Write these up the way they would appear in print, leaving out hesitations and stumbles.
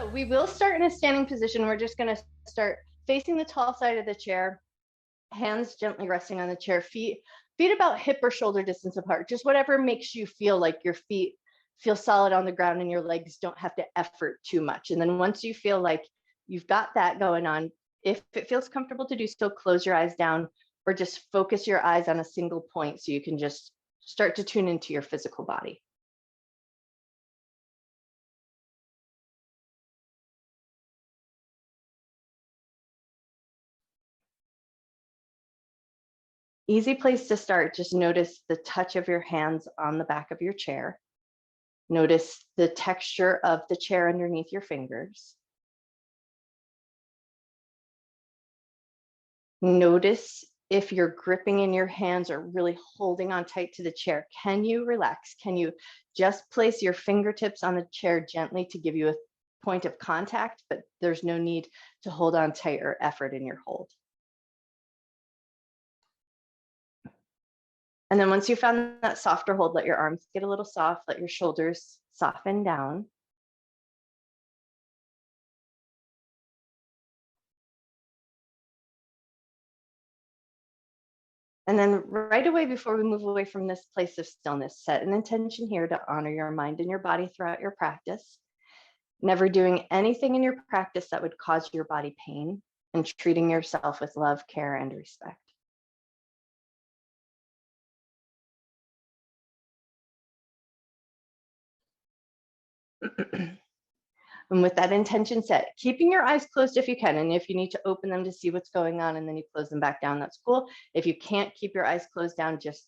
So we will start in a standing position. We're just going to start facing the tall side of the chair, hands gently resting on the chair, feet about hip or shoulder distance apart, just whatever makes you feel like your feet feel solid on the ground and your legs don't have to effort too much. And then once you feel like you've got that going on, if it feels comfortable to do so, close your eyes down or just focus your eyes on a single point so you can just start to tune into your physical body. Easy place to start. Just notice the touch of your hands on the back of your chair. Notice the texture of the chair underneath your fingers. Notice if you're gripping in your hands or really holding on tight to the chair. Can you relax? Can you just place your fingertips on the chair gently to give you a point of contact, but there's no need to hold on tight or effort in your hold. And then once you found that softer hold, let your arms get a little soft, let your shoulders soften down. And then right away, before we move away from this place of stillness, set an intention here to honor your mind and your body throughout your practice. Never doing anything in your practice that would cause your body pain, and treating yourself with love, care, and respect. And with that intention set, keeping your eyes closed if you can, and if you need to open them to see what's going on and then you close them back down, that's cool. If you can't keep your eyes closed down, just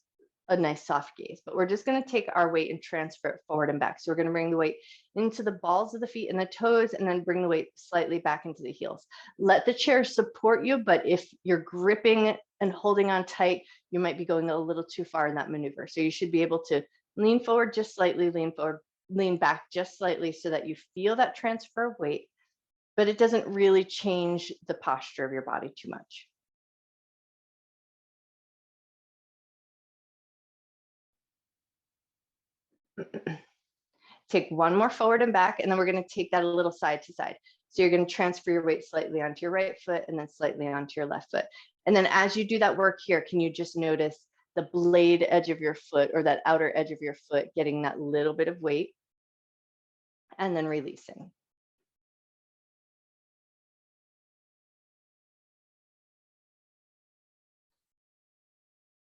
a nice soft gaze. But we're just going to take our weight and transfer it forward and back. So we're going to bring the weight into the balls of the feet and the toes, and then bring the weight slightly back into the heels. Let the chair support you, but if you're gripping and holding on tight, you might be going a little too far in that maneuver. So you should be able to lean forward just slightly, lean forward, lean back just slightly so that you feel that transfer of weight, but it doesn't really change the posture of your body too much. Take one more forward and back, and then we're going to take that a little side to side. So you're going to transfer your weight slightly onto your right foot and then slightly onto your left foot. And then as you do that work here, can you just notice the blade edge of your foot or that outer edge of your foot getting that little bit of weight, and then releasing.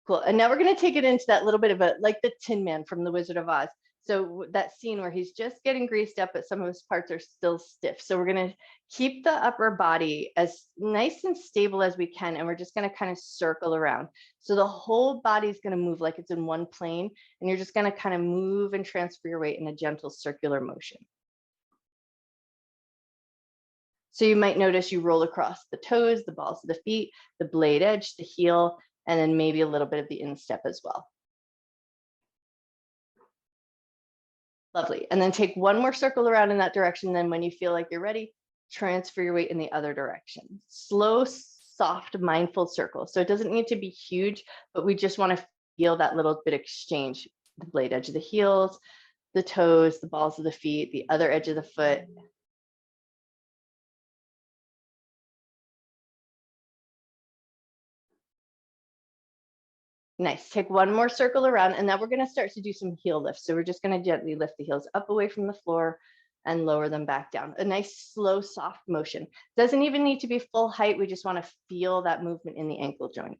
Cool. And now we're going to take it into that little bit of a, like the Tin Man from The Wizard of Oz. So that scene where he's just getting greased up, but some of his parts are still stiff. So we're going to keep the upper body as nice and stable as we can. And we're just going to kind of circle around. So the whole body is going to move like it's in one plane. And you're just going to kind of move and transfer your weight in a gentle circular motion. So you might notice you roll across the toes, the balls of the feet, the blade edge, the heel, and then maybe a little bit of the instep as well. Lovely. And then take one more circle around in that direction. Then when you feel like you're ready, transfer your weight in the other direction. Slow, soft, mindful circle. So it doesn't need to be huge, but we just want to feel that little bit exchange. The blade edge of the heels, the toes, the balls of the feet, the other edge of the foot. Nice. Take one more circle around, and now we're going to start to do some heel lifts. So we're just going to gently lift the heels up away from the floor and lower them back down. A nice, slow, soft motion. Doesn't even need to be full height. We just want to feel that movement in the ankle joint.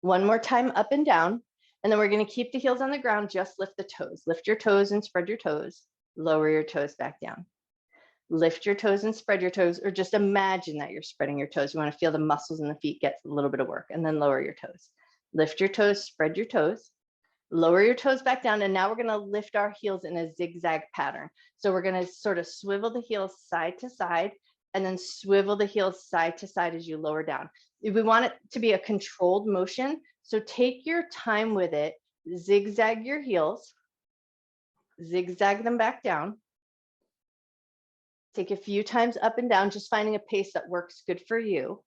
One more time, up and down. And then we're going to keep the heels on the ground. Just lift the toes. Lift your toes and spread your toes. Lower your toes back down. Lift your toes and spread your toes, or just imagine that you're spreading your toes. You want to feel the muscles in the feet get a little bit of work, and then lower your toes. Lift your toes, spread your toes, lower your toes back down. And now we're going to lift our heels in a zigzag pattern. So we're going to sort of swivel the heels side to side, and then swivel the heels side to side as you lower down. We want it to be a controlled motion. So take your time with it. Zigzag your heels, zigzag them back down. Take a few times up and down, just finding a pace that works good for you.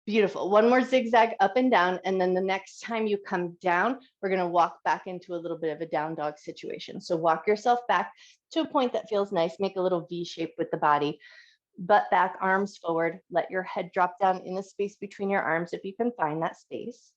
Beautiful. One more zigzag up and down. And then the next time you come down, we're going to walk back into a little bit of a down dog situation. So walk yourself back to a point that feels nice. Make a little V shape with the body. Butt back, arms forward. Let your head drop down in the space between your arms if you can find that space.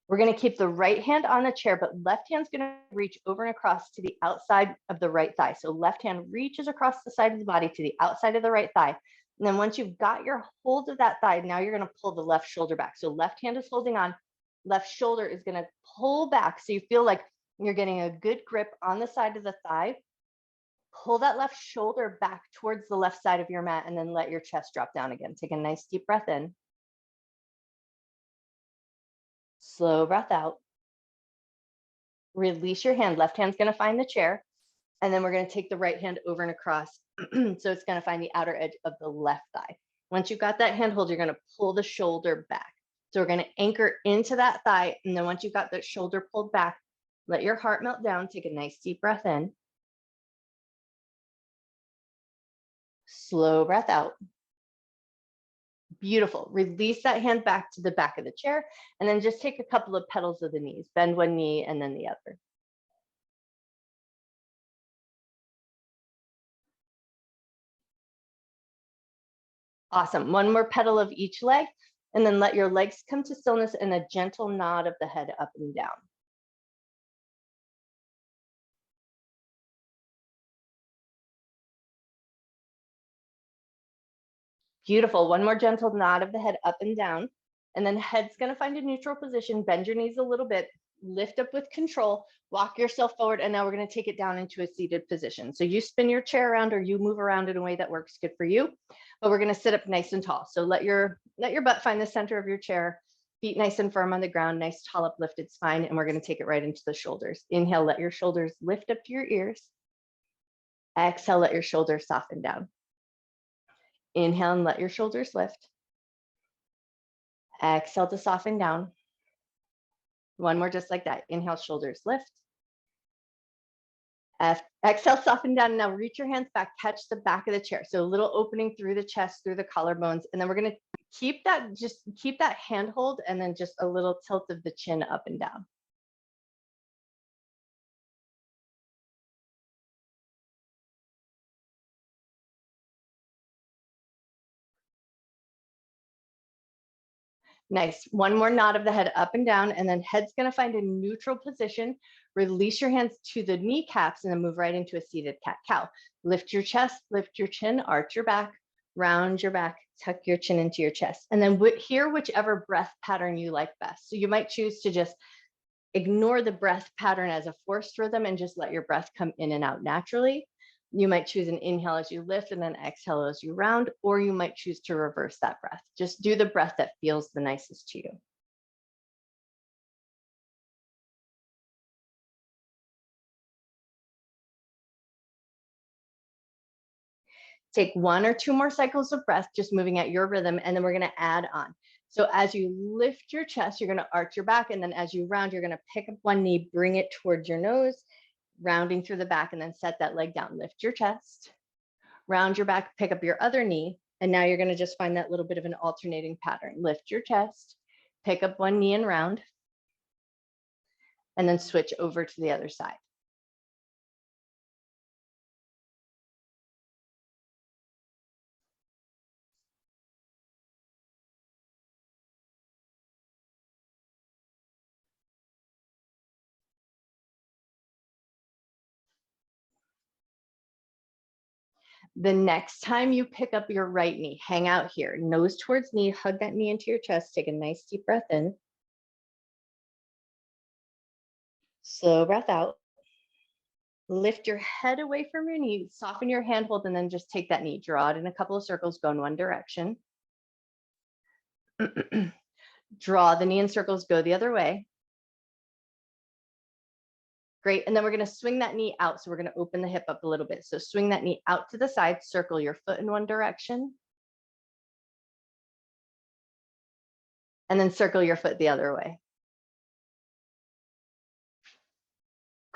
We're going to keep the right hand on the chair, but left hand's going to reach over and across to the outside of the right thigh. So left hand reaches across the side of the body to the outside of the right thigh. And then once you've got your hold of that thigh, now you're going to pull the left shoulder back. So left hand is holding on, left shoulder is going to pull back. So you feel like you're getting a good grip on the side of the thigh. Pull that left shoulder back towards the left side of your mat, and then let your chest drop down again. Take a nice deep breath in. Slow breath out. Release your hand. Left hand's going to find the chair. And then we're going to take the right hand over and across. So it's going to find the outer edge of the left thigh. Once you've got that handhold, you're going to pull the shoulder back. So we're going to anchor into that thigh. And then once you've got that shoulder pulled back, let your heart melt down. Take a nice deep breath in. Slow breath out. Beautiful. Release that hand back to the back of the chair. And then just take a couple of pedals of the knees. Bend one knee and then the other. Awesome. One more pedal of each leg, and then let your legs come to stillness and a gentle nod of the head up and down. Beautiful. One more gentle nod of the head up and down. And then head's going to find a neutral position. Bend your knees a little bit. Lift up with control. Walk yourself forward. And now we're going to take it down into a seated position. So you spin your chair around or you move around in a way that works good for you. But we're going to sit up nice and tall. So let your butt find the center of your chair. Feet nice and firm on the ground. Nice tall uplifted spine. And we're going to take it right into the shoulders. Inhale, let your shoulders lift up to your ears. Exhale, let your shoulders soften down. Inhale and let your shoulders lift. Exhale to soften down. One more just like that. Inhale, shoulders lift. Exhale, soften down. Now reach your hands back, catch the back of the chair. So a little opening through the chest, through the collarbones. And then we're going to keep that handhold and then just a little tilt of the chin up and down. Nice. One more nod of the head up and down, and then head's going to find a neutral position. Release your hands to the kneecaps and then move right into a seated cat-cow. Lift your chest, lift your chin, arch your back, round your back, tuck your chin into your chest. And then here, whichever breath pattern you like best. So you might choose to just ignore the breath pattern as a forced rhythm and just let your breath come in and out naturally. You might choose an inhale as you lift and then exhale as you round, or you might choose to reverse that breath. Just do the breath that feels the nicest to you. Take one or two more cycles of breath, just moving at your rhythm, and then we're going to add on. So as you lift your chest, you're going to arch your back, and then as you round, you're going to pick up one knee, bring it towards your nose, rounding through the back, and then set that leg down. Lift your chest, round your back, pick up your other knee, and now you're going to just find that little bit of an alternating pattern. Lift your chest, pick up one knee and round, and then switch over to the other side. The next time you pick up your right knee, hang out here, nose towards knee, hug that knee into your chest, take a nice deep breath in. Slow breath out. Lift your head away from your knee, soften your handhold, and then just take that knee, draw it in a couple of circles, go in one direction. Draw the knee in circles, go the other way. Great, and then we're gonna swing that knee out. So we're gonna open the hip up a little bit. So swing that knee out to the side, circle your foot in one direction. And then circle your foot the other way.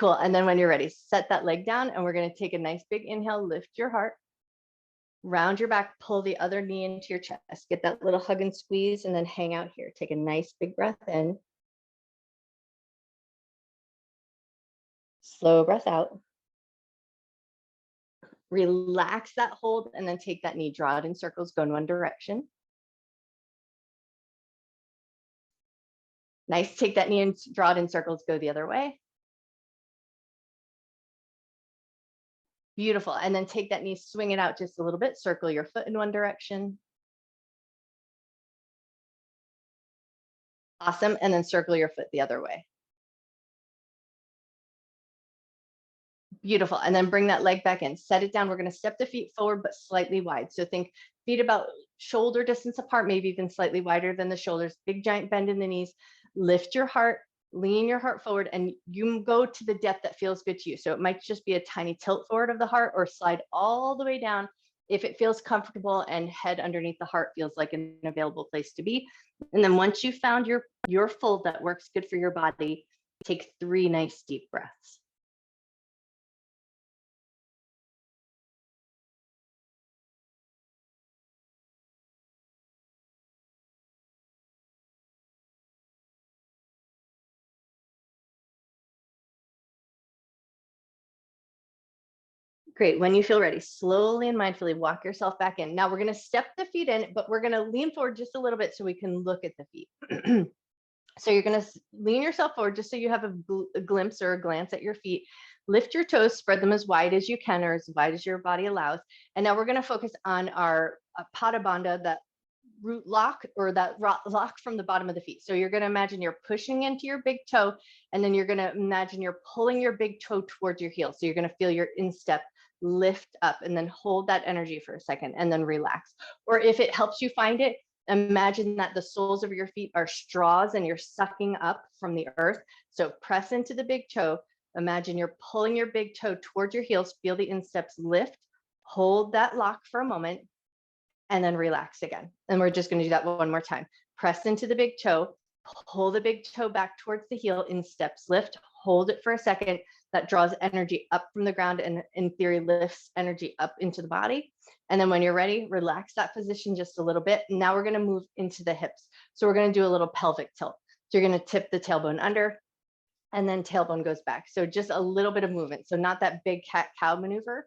Cool. And then when you're ready, set that leg down and we're going to take a nice big inhale, lift your heart, round your back, pull the other knee into your chest, get that little hug and squeeze, and then hang out here. Take a nice big breath in. Slow breath out. Relax that hold and then take that knee, draw it in circles, go in one direction. Nice. Take that knee and draw it in circles, go the other way. Beautiful. And then take that knee, swing it out just a little bit, circle your foot in one direction. Awesome. And then circle your foot the other way. Beautiful. And then bring that leg back in, set it down. We're going to step the feet forward, but slightly wide. So think feet about shoulder distance apart, maybe even slightly wider than the shoulders, big giant bend in the knees, lift your heart, lean your heart forward, and you go to the depth that feels good to you. So it might just be a tiny tilt forward of the heart or slide all the way down if it feels comfortable and head underneath the heart feels like an available place to be. And then once you found your fold that works good for your body, take 3 nice deep breaths. Great. When you feel ready, slowly and mindfully walk yourself back in. Now we're going to step the feet in, but we're going to lean forward just a little bit so we can look at the feet. So you're going to lean yourself forward just so you have a glimpse or a glance at your feet. Lift your toes, spread them as wide as you can or as wide as your body allows. And now we're going to focus on our Pada Bandha, that root lock or that lock from the bottom of the feet. So you're going to imagine you're pushing into your big toe, and then you're going to imagine you're pulling your big toe towards your heel. So you're going to feel your instep lift up and then hold that energy for a second and then relax. Or if it helps you find it, imagine that the soles of your feet are straws and you're sucking up from the earth. So press into the big toe. Imagine you're pulling your big toe towards your heels. Feel the insteps lift. Hold that lock for a moment and then relax again. And we're just going to do that one more time. Press into the big toe. Pull the big toe back towards the heel. Insteps lift. Hold it for a second. That draws energy up from the ground and in theory lifts energy up into the body. And then when you're ready, relax that position just a little bit. Now we're going to move into the hips. So we're going to do a little pelvic tilt. So you're going to tip the tailbone under and then tailbone goes back. So just a little bit of movement. So not that big cat-cow maneuver.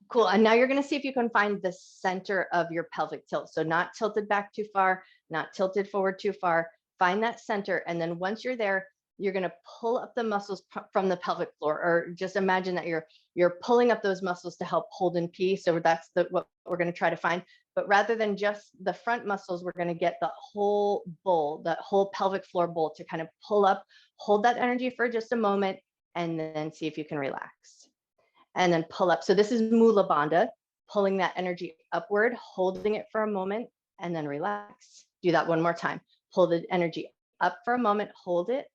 Cool. And now you're going to see if you can find the center of your pelvic tilt. So not tilted back too far, not tilted forward too far. Find that center. And then once you're there, you're going to pull up the muscles from the pelvic floor, or just imagine that you're pulling up those muscles to help hold in P. So that's what we're going to try to find. But rather than just the front muscles, we're going to get the whole bowl, that whole pelvic floor bowl to kind of pull up, hold that energy for just a moment, and then see if you can relax. And then pull up. So this is Mula Bandha, pulling that energy upward, holding it for a moment, and then relax. Do that one more time. Pull the energy up for a moment, hold it,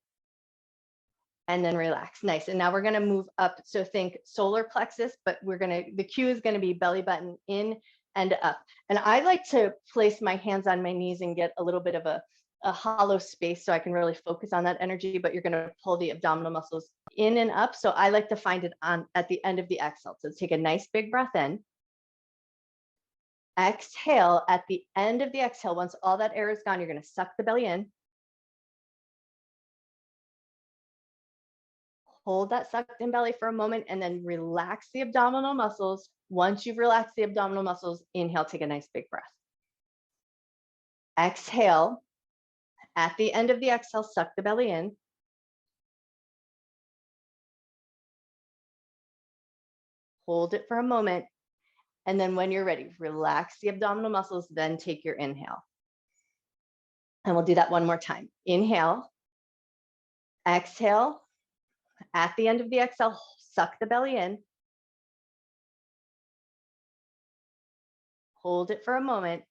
and then relax. Nice. And now we're going to move up. So think solar plexus, but the cue is going to be belly button in and up. And I like to place my hands on my knees and get a little bit of a hollow space so I can really focus on that energy, but you're going to pull the abdominal muscles in and up. So I like to find it at the end of the exhale. So take a nice big breath in. Exhale. At the end of the exhale, once all that air is gone, you're going to suck the belly in. Hold that sucked in belly for a moment and then relax the abdominal muscles. Once you've relaxed the abdominal muscles, inhale, take a nice big breath. Exhale. At the end of the exhale, suck the belly in. Hold it for a moment. And then when you're ready, relax the abdominal muscles, then take your inhale. And we'll do that one more time. Inhale. Exhale. At the end of the exhale, suck the belly in. Hold it for a moment.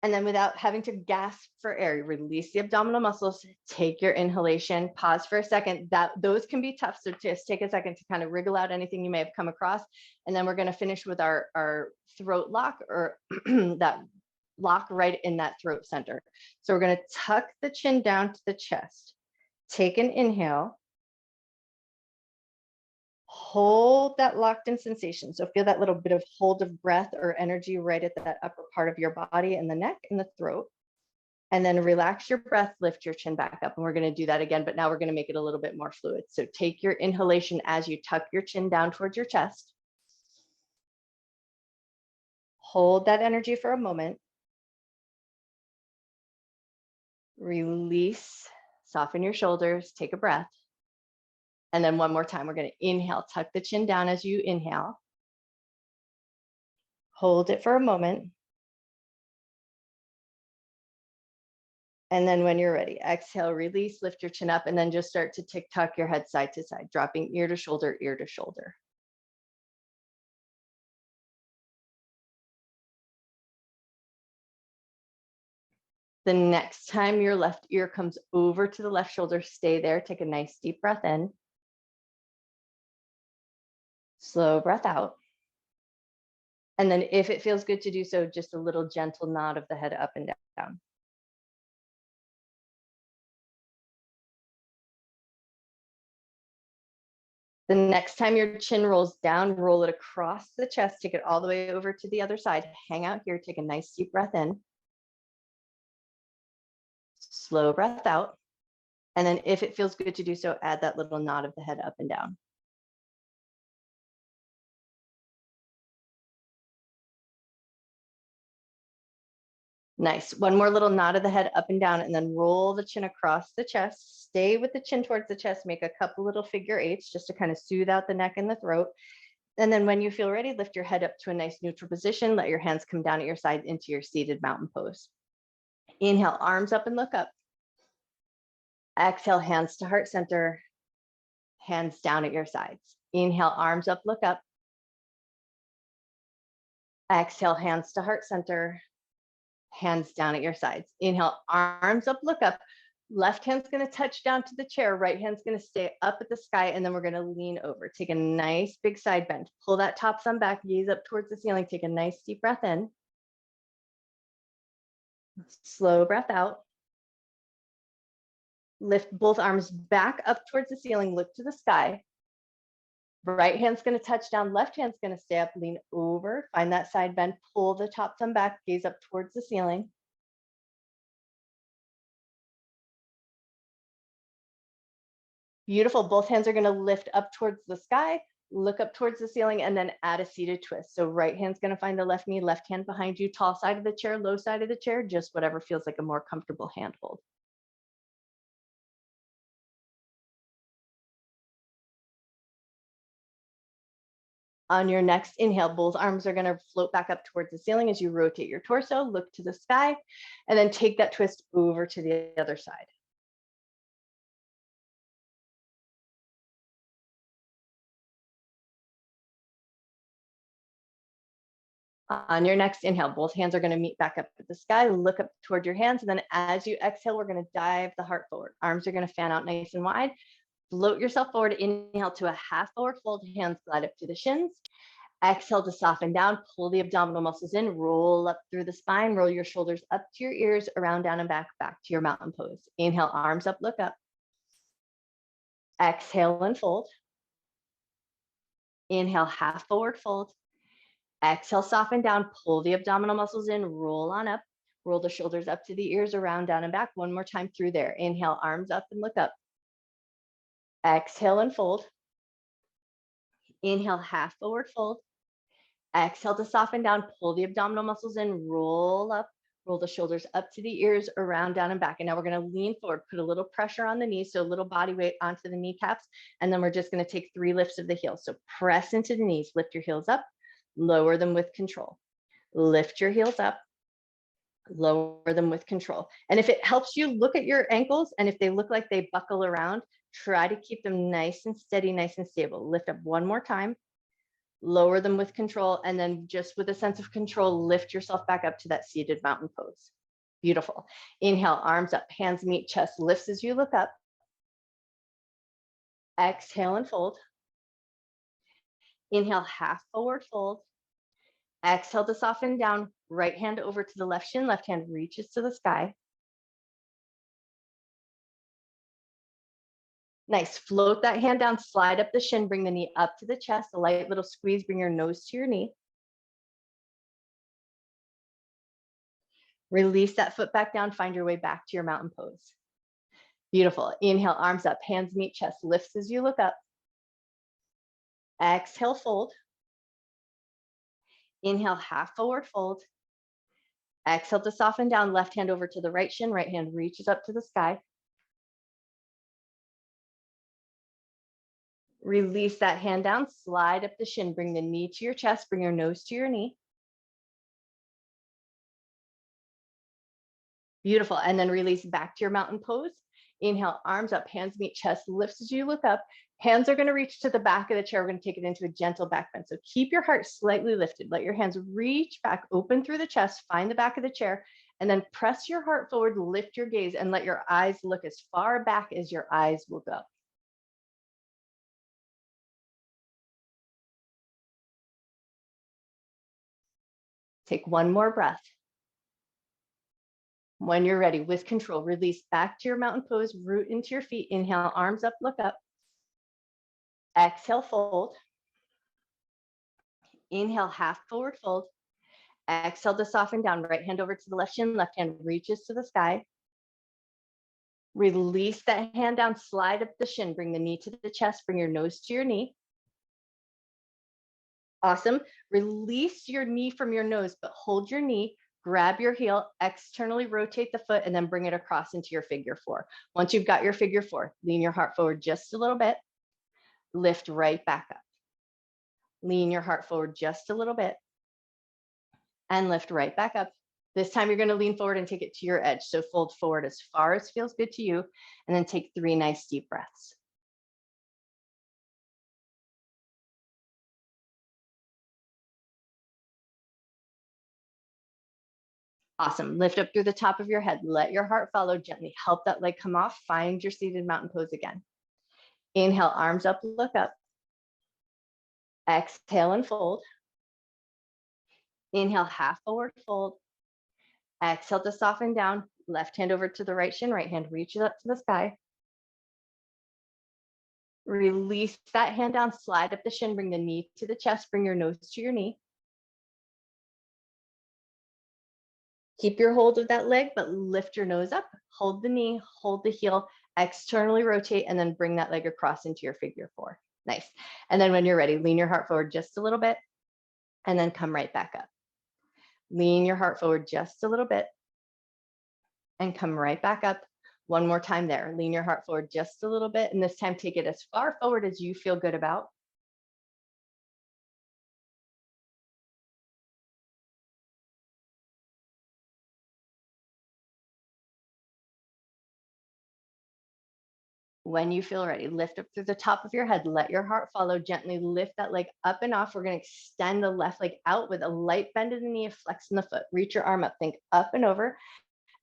And then without having to gasp for air, release the abdominal muscles, take your inhalation, pause for a second. Those can be tough. So just take a second to kind of wriggle out anything you may have come across. And then we're going to finish with our throat lock, or that lock right in that throat center. So we're going to tuck the chin down to the chest. Take an inhale. Hold that locked in sensation. So feel that little bit of hold of breath or energy right at that upper part of your body and the neck and the throat. And then relax your breath, lift your chin back up. And we're going to do that again, but now we're going to make it a little bit more fluid. So take your inhalation as you tuck your chin down towards your chest. Hold that energy for a moment. Release, soften your shoulders, take a breath. And then one more time, we're going to inhale, tuck the chin down as you inhale. Hold it for a moment. And then when you're ready, exhale, release, lift your chin up, and then just start to tick-tock your head side to side, dropping ear to shoulder, ear to shoulder. The next time your left ear comes over to the left shoulder, stay there, take a nice deep breath in. Slow breath out. And then if it feels good to do so, just a little gentle nod of the head up and down. The next time your chin rolls down, roll it across the chest, take it all the way over to the other side. Hang out here, take a nice deep breath in. Slow breath out. And then if it feels good to do so, add that little nod of the head up and down. Nice. One more little nod of the head up and down, and then roll the chin across the chest. Stay with the chin towards the chest. Make a couple little figure eights just to kind of soothe out the neck and the throat. And then when you feel ready, lift your head up to a nice neutral position. Let your hands come down at your side into your seated mountain pose. Inhale, arms up and look up. Exhale, hands to heart center. Hands down at your sides. Inhale, arms up, look up. Exhale, hands to heart center. Hands down at your sides. Inhale, arms up, look up. Left hand's going to touch down to the chair. Right hand's going to stay up at the sky. And then we're going to lean over. Take a nice big side bend. Pull that top thumb back, gaze up towards the ceiling. Take a nice deep breath in. Slow breath out. Lift both arms back up towards the ceiling. Look to the sky. Right hand's going to touch down. Left hand's going to stay up. Lean over. Find that side bend. Pull the top thumb back. Gaze up towards the ceiling. Beautiful. Both hands are going to lift up towards the sky, look up towards the ceiling, and then add a seated twist. So right hand's going to find the left knee, left hand behind you, tall side of the chair, low side of the chair, just whatever feels like a more comfortable handhold. On your next inhale, both arms are going to float back up towards the ceiling as you rotate your torso, look to the sky, and then take that twist over to the other side. On your next inhale, both hands are going to meet back up at the sky, look up toward your hands, and then as you exhale, we're going to dive the heart forward. Arms are going to fan out nice and wide. Float yourself forward, inhale to a half forward fold, hands glide up to the shins. Exhale to soften down, pull the abdominal muscles in, roll up through the spine, roll your shoulders up to your ears, around, down, and back to your mountain pose. Inhale, arms up, look up. Exhale and fold. Inhale, half forward fold. Exhale, soften down, pull the abdominal muscles in, roll on up, roll the shoulders up to the ears, around, down, and back. One more time through there. Inhale, arms up and look up. Exhale and fold. Inhale, half forward fold. Exhale to soften down, pull the abdominal muscles in, roll up, roll the shoulders up to the ears, around, down, and back. And now we're going to lean forward, put a little pressure on the knees, so a little body weight onto the kneecaps. And then we're just going to take 3 lifts of the heels. So press into the knees, lift your heels up, lower them with control. Lift your heels up, lower them with control. And if it helps you, look at your ankles, and if they look like they buckle around, try to keep them nice and steady, nice and stable. Lift up one more time, lower them with control, and then just with a sense of control, lift yourself back up to that seated mountain pose. Beautiful. Inhale, arms up, hands meet chest, lifts as you look up. Exhale and fold. Inhale, half forward fold. Exhale to soften down, Right hand over to the left shin, left hand reaches to the sky. Nice. Float that hand down, slide up the shin, bring the knee up to the chest, a light little squeeze, bring your nose to your knee. Release that foot back down, find your way back to your mountain pose. Beautiful. Inhale, arms up, hands meet chest, lifts as you look up. Exhale, fold. Inhale, half forward fold. Exhale to soften down, left hand over to the right shin, right hand reaches up to the sky. Release that hand down, slide up the shin, bring the knee to your chest, bring your nose to your knee. Beautiful. And then release back to your mountain pose. Inhale, arms up, hands meet chest, lifts as you look up. Hands are going to reach to the back of the chair. We're going to take it into a gentle back bend. So keep your heart slightly lifted. Let your hands reach back, open through the chest, find the back of the chair, and then press your heart forward, lift your gaze, and let your eyes look as far back as your eyes will go. Take one more breath. When you're ready, with control, release back to your mountain pose, root into your feet. Inhale, arms up, look up. Exhale, fold. Inhale, half forward fold. Exhale to soften down, right hand over to the left shin, left hand reaches to the sky. Release that hand down, slide up the shin, bring the knee to the chest, bring your nose to your knee. Awesome. Release your knee from your nose, but hold your knee, grab your heel, externally rotate the foot, and then bring it across into your figure four. Once you've got your figure four, lean your heart forward just a little bit, lift right back up. Lean your heart forward just a little bit, and lift right back up. This time you're going to lean forward and take it to your edge. So fold forward as far as feels good to you, and then take 3 nice deep breaths. Awesome. Lift up through the top of your head. Let your heart follow gently. Help that leg come off. Find your seated mountain pose again. Inhale, arms up, look up. Exhale and fold. Inhale, half forward fold. Exhale to soften down. Left hand over to the right shin, right hand reaches up to the sky. Release that hand down, slide up the shin, bring the knee to the chest, bring your nose to your knee. Keep your hold of that leg, but lift your nose up, hold the knee, hold the heel, externally rotate, and then bring that leg across into your figure four. Nice. And then when you're ready, lean your heart forward just a little bit, and then come right back up. Lean your heart forward just a little bit, and come right back up. One more time there. Lean your heart forward just a little bit, and this time take it as far forward as you feel good about. When you feel ready, lift up through the top of your head. Let your heart follow. Gently lift that leg up and off. We're going to extend the left leg out with a light bend in the knee, flex in the foot. Reach your arm up, think up and over.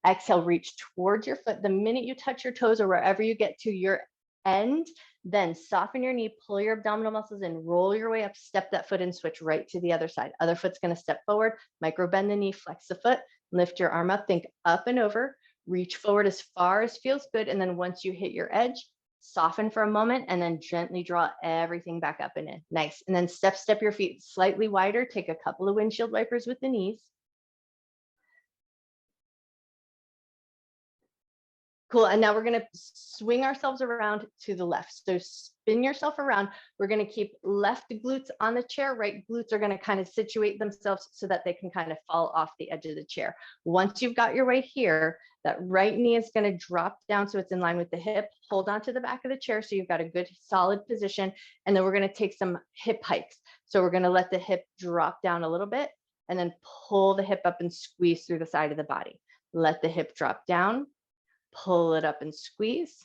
Exhale, reach towards your foot. The minute you touch your toes or wherever you get to your end, then soften your knee, pull your abdominal muscles in, roll your way up, step that foot and switch right to the other side. Other foot's going to step forward, micro bend the knee, flex the foot, lift your arm up, think up and over, reach forward as far as feels good. And then once you hit your edge, soften for a moment and then gently draw everything back up and in. Nice. And then step your feet slightly wider. Take a couple of windshield wipers with the knees. Cool. And now we're going to swing ourselves around to the left. So spin yourself around. We're going to keep left glutes on the chair. Right glutes are going to kind of situate themselves so that they can kind of fall off the edge of the chair. Once you've got your way here, that right knee is going to drop down so it's in line with the hip. Hold on to the back of the chair so you've got a good solid position. And then we're going to take some hip hikes. So we're going to let the hip drop down a little bit and then pull the hip up and squeeze through the side of the body. Let the hip drop down. Pull it up and squeeze.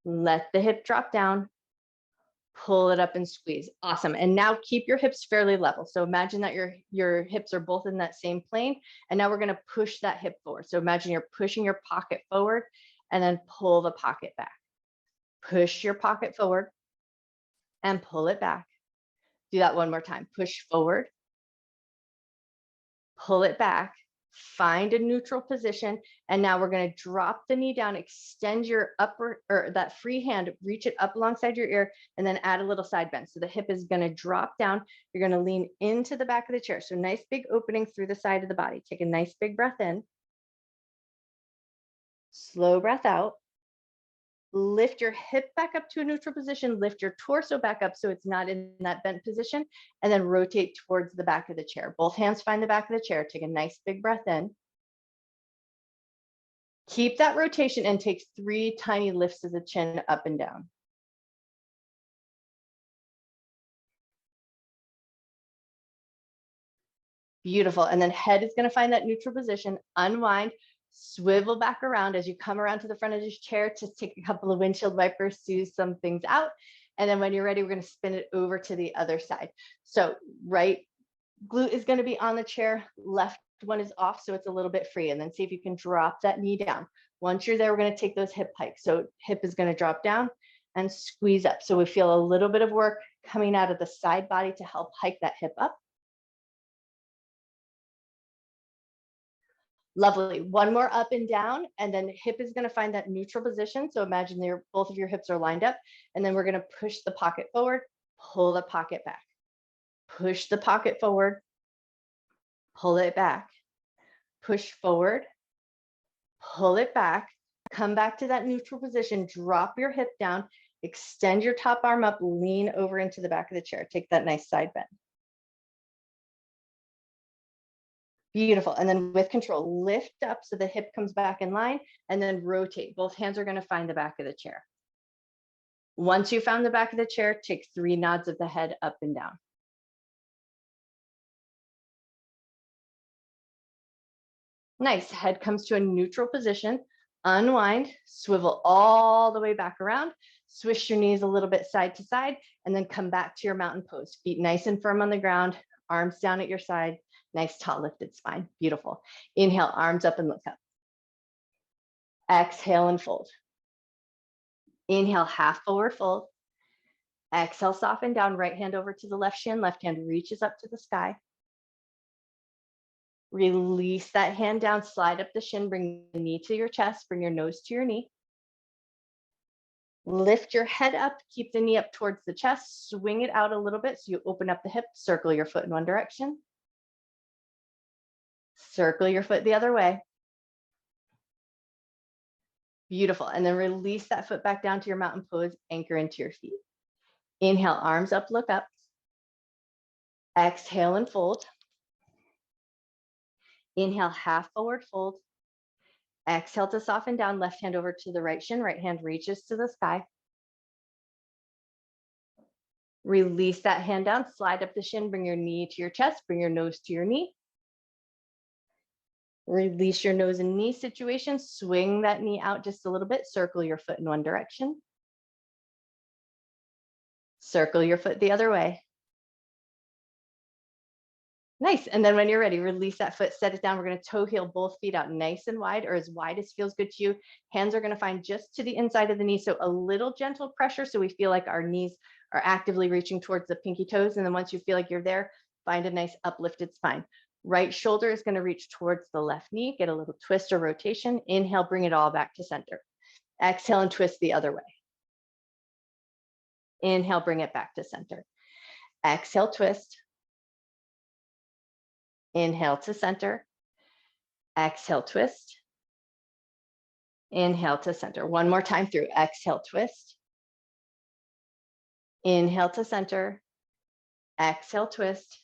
Let the hip drop down. Pull it up and squeeze. Awesome. And now keep your hips fairly level. So imagine that your hips are both in that same plane. And now we're going to push that hip forward. So imagine you're pushing your pocket forward and then pull the pocket back. Push your pocket forward and pull it back. Do that one more time. Push forward pull it back, find a neutral position. And now we're going to drop the knee down, extend your upper or that free hand, reach it up alongside your ear, and then add a little side bend. So the hip is going to drop down. You're going to lean into the back of the chair. So nice big opening through the side of the body. Take a nice big breath in. Slow breath out. Lift your hip back up to a neutral position, lift your torso back up so it's not in that bent position, and then rotate towards the back of the chair. Both hands find the back of the chair. Take a nice big breath in. Keep that rotation and take 3 tiny lifts of the chin up and down. Beautiful. And then head is going to find that neutral position, unwind, swivel back around as you come around to the front of your chair to take a couple of windshield wipers, smooth some things out. And then when you're ready, we're going to spin it over to the other side. So right glute is going to be on the chair, left one is off, so it's a little bit free. And then see if you can drop that knee down. Once you're there, we're going to take those hip hikes. So hip is going to drop down and squeeze up. So we feel a little bit of work coming out of the side body to help hike that hip up. Lovely. One more up and down, and then hip is going to find that neutral position. So imagine both of your hips are lined up, and then we're going to push the pocket forward, pull the pocket back, push the pocket forward, pull it back, push forward, pull it back, come back to that neutral position, drop your hip down, extend your top arm up, lean over into the back of the chair. Take that nice side bend. Beautiful. And then with control, lift up so the hip comes back in line and then rotate. Both hands are going to find the back of the chair. Once you found the back of the chair, take 3 nods of the head up and down. Nice. Head comes to a neutral position. Unwind, swivel all the way back around, swish your knees a little bit side to side, and then come back to your mountain pose. Feet nice and firm on the ground, arms down at your side. Nice tall lifted spine. Beautiful. Inhale, arms up and look up. Exhale and fold. Inhale, half forward fold. Exhale, soften down, right hand over to the left shin, left hand reaches up to the sky. Release that hand down, slide up the shin, bring the knee to your chest, bring your nose to your knee. Lift your head up, keep the knee up towards the chest, swing it out a little bit so you open up the hip, circle your foot in one direction. Circle your foot the other way. Beautiful. And then release that foot back down to your mountain pose, anchor into your feet. Inhale, arms up, look up. Exhale and fold. Inhale, half forward fold. Exhale to soften down, left hand over to the right shin, right hand reaches to the sky. Release that hand down, slide up the shin, bring your knee to your chest, bring your nose to your knee. Release your nose and knee situation, swing that knee out just a little bit, circle your foot in one direction. Circle your foot the other way. Nice. And then when you're ready, release that foot, set it down. We're going to toe heel both feet out nice and wide, or as wide as feels good to you. Hands are going to find just to the inside of the knee. So a little gentle pressure so we feel like our knees are actively reaching towards the pinky toes. And then once you feel like you're there, find a nice uplifted spine. Right shoulder is going to reach towards the left knee. Get a little twist or rotation. Inhale, bring it all back to center. Exhale and twist the other way. Inhale, bring it back to center. Exhale, twist. Inhale to center. Exhale, twist. Inhale to center. One more time through. Exhale, twist. Inhale to center. Exhale, twist.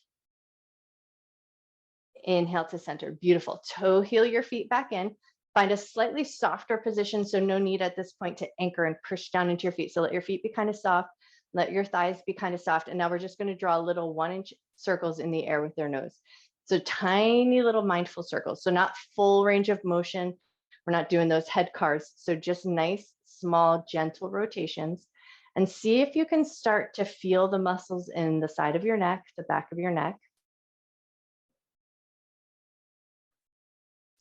Inhale to center. Beautiful. Toe heel your feet back in. Find a slightly softer position. So no need at this point to anchor and push down into your feet. So let your feet be kind of soft. Let your thighs be kind of soft. And now we're just going to draw little 1-inch circles in the air with their nose. So tiny little mindful circles. So not full range of motion. We're not doing those head cars. So just nice, small, gentle rotations. And see if you can start to feel the muscles in the side of your neck, the back of your neck.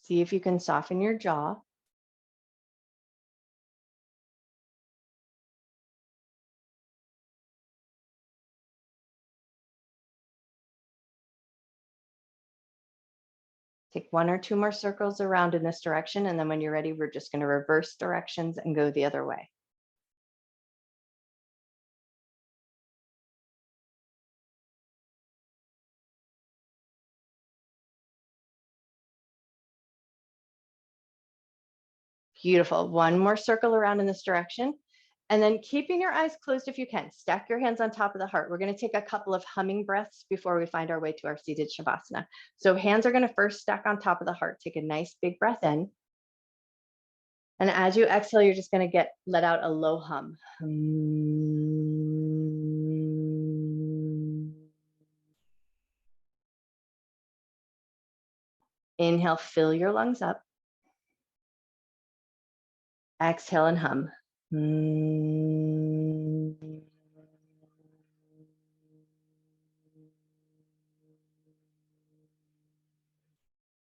See if you can soften your jaw. Take 1 or 2 more circles around in this direction, and then when you're ready, we're just going to reverse directions and go the other way. Beautiful. 1 more circle around in this direction. And then keeping your eyes closed if you can, stack your hands on top of the heart. We're going to take a couple of humming breaths before we find our way to our seated Shavasana. So hands are going to first stack on top of the heart. Take a nice big breath in. And as you exhale, you're just going to let out a low hum. Inhale, fill your lungs up. Exhale and hum.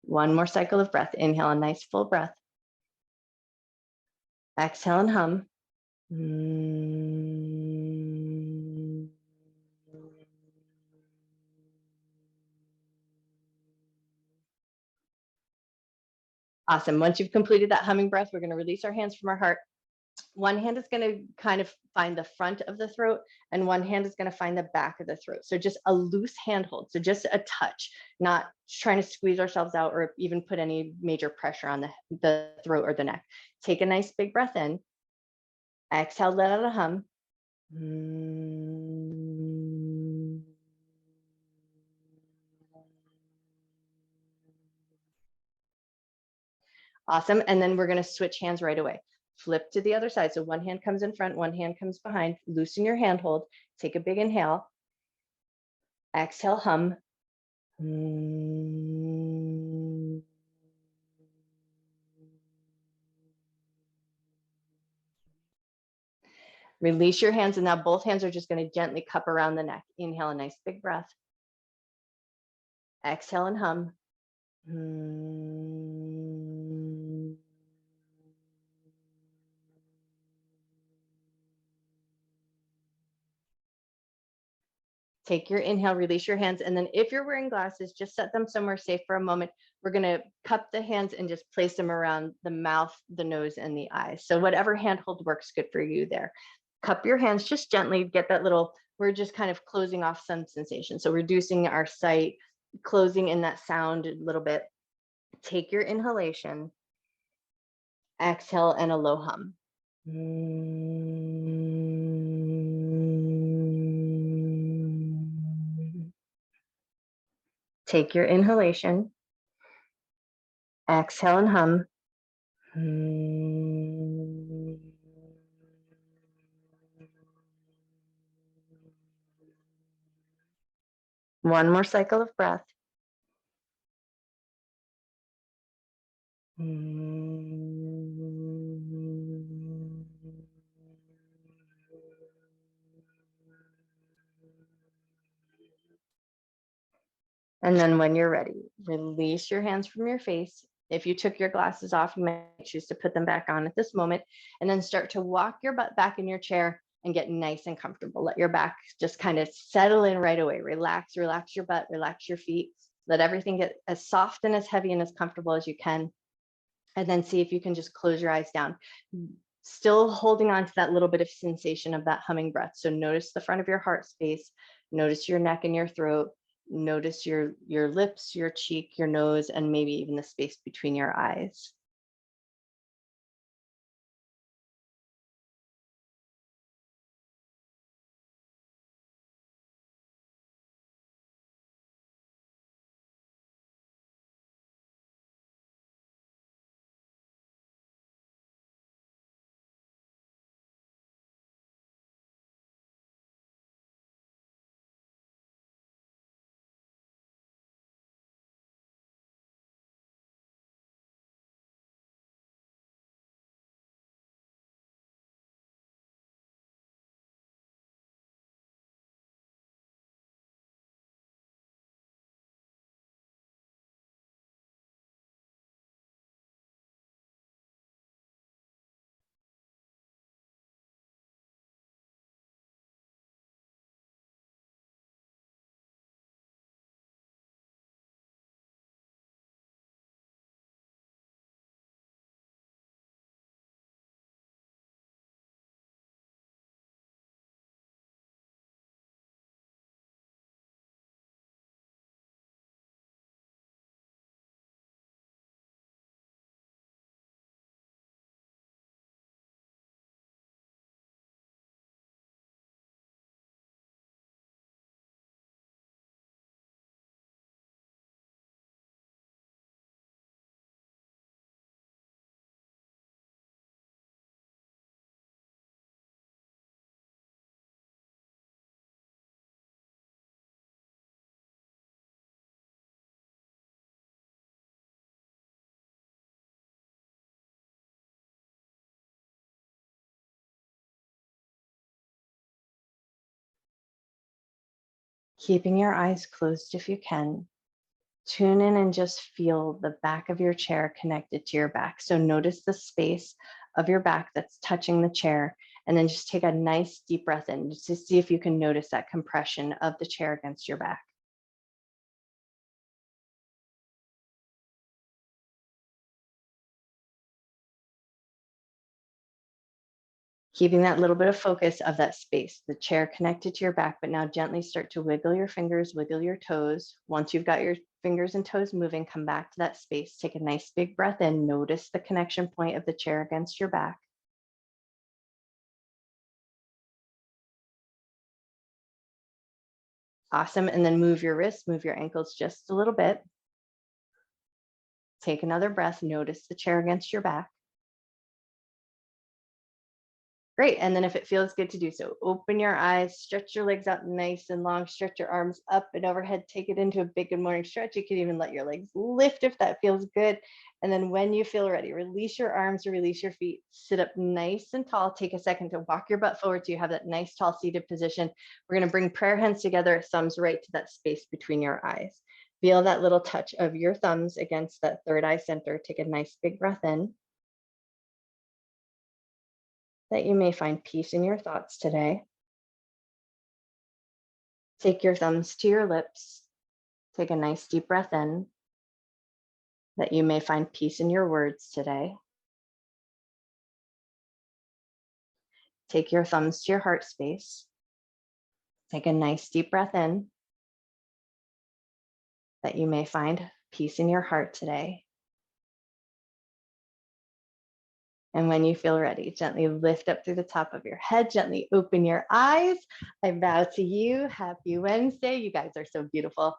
One more cycle of breath. Inhale, a nice full breath. Exhale and hum. Awesome. Once you've completed that humming breath, we're going to release our hands from our heart. One hand is going to kind of find the front of the throat, and one hand is going to find the back of the throat. So just a loose handhold. So just a touch, not trying to squeeze ourselves out or even put any major pressure on the throat or the neck. Take a nice big breath in. Exhale, let out a hum. Awesome. And then we're going to switch hands right away. Flip to the other side. So one hand comes in front, one hand comes behind. Loosen your handhold. Take a big inhale. Exhale, hum. Release your hands, and now both hands are just going to gently cup around the neck. Inhale, a nice big breath. Exhale and hum. Take your inhale, release your hands, and then if you're wearing glasses, just set them somewhere safe for a moment. We're going to cup the hands and just place them around the mouth, the nose, and the eyes. So whatever handhold works good for you there. Cup your hands just gently, get that little, we're just kind of closing off some sensation. So reducing our sight, closing in that sound a little bit. Take your inhalation, exhale, and a low hum. Take your inhalation, exhale and hum. One more cycle of breath. And then when you're ready, release your hands from your face. If you took your glasses off, you might choose to put them back on at this moment, and then start to walk your butt back in your chair and get nice and comfortable. Let your back just kind of settle in right away. Relax your butt, relax your feet. Let everything get as soft and as heavy and as comfortable as you can. And then see if you can just close your eyes down. Still holding on to that little bit of sensation of that humming breath. So notice the front of your heart space, notice your neck and your throat, notice your lips, your cheek, your nose, and maybe even the space between your eyes. Keeping your eyes closed if you can. Tune in and just feel the back of your chair connected to your back. So notice the space of your back that's touching the chair, and then just take a nice deep breath in just to see if you can notice that compression of the chair against your back. Keeping that little bit of focus of that space, the chair connected to your back, but now gently start to wiggle your fingers, wiggle your toes. Once you've got your fingers and toes moving, come back to that space. Take a nice big breath in. Notice the connection point of the chair against your back. Awesome. And then move your wrists, move your ankles just a little bit. Take another breath. Notice the chair against your back. Great. And then if it feels good to do so, open your eyes, stretch your legs out nice and long, stretch your arms up and overhead, take it into a big good morning stretch. You can even let your legs lift if that feels good. And then when you feel ready, release your arms, release your feet, sit up nice and tall. Take a second to walk your butt forward so you have that nice tall seated position. We're going to bring prayer hands together, thumbs right to that space between your eyes. Feel that little touch of your thumbs against that third eye center. Take a nice big breath in. That you may find peace in your thoughts today. Take your thumbs to your lips. Take a nice deep breath in. That you may find peace in your words today. Take your thumbs to your heart space. Take a nice deep breath in. That you may find peace in your heart today. And when you feel ready, gently lift up through the top of your head, gently open your eyes. I bow to you. Happy Wednesday. You guys are so beautiful.